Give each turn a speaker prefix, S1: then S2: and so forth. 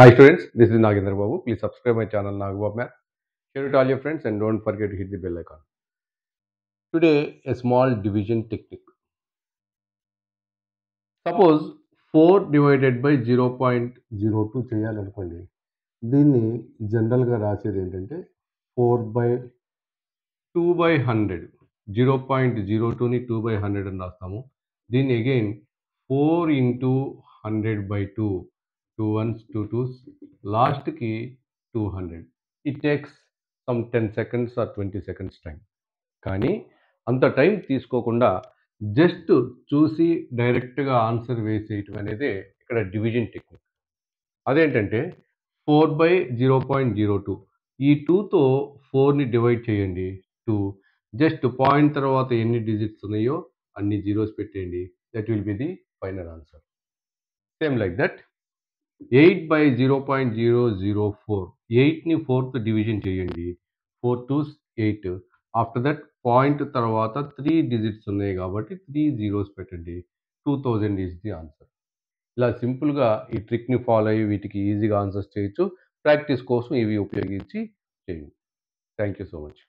S1: Hi students, this is Nagendra Babu. Please subscribe my channel Nagbabu Math. Share it to all your friends and don't forget to hit the bell icon. Today, a small division technique. Suppose 4 divided by 0.02 చేయాలనుకోండి. దీన్ని జనరల్గా రాసేది ఏంటంటే 4 by 2 by 100. 0.02ని 2 by 100 అని రాస్తాము. దీన్ని again 4 into 100 by 2. 2 ones, 2 twos. లాస్ట్కి 200. It takes some 10 seconds or 20 seconds time. కానీ అంత టైం తీసుకోకుండా జస్ట్ చూసి డైరెక్ట్గా ఆన్సర్ వేసేయటం అనేది ఇక్కడ డివిజన్ టెక్నిక్. అదేంటంటే 4/0.02 ఈ 2తో 4ని డివైడ్ చేయండి. 2 జస్ట్ పాయింట్ తర్వాత ఎన్ని డిజిట్స్ ఉన్నాయో అన్ని జీరోస్ పెట్టేయండి. That will be the final answer. Same like that 8/0.004 8ని 4తో డివిజన్ చేయండి. 4 2s 8. ఆఫ్టర్ దట్ పాయింట్ తర్వాత 3 డిజిట్స్ ఉన్నాయి కాబట్టి 3 జీరోస్ పెట్టండి. 2000 ఈజ్ ది ఆన్సర్. ఇలా సింపుల్గా ఈ ట్రిక్ని ఫాలో అయ్యి వీటికి ఈజీగా ఆన్సర్స్ చేయొచ్చు. ప్రాక్టీస్ కోసం ఇవి ఉపయోగించి చేయండి. Thank you so much.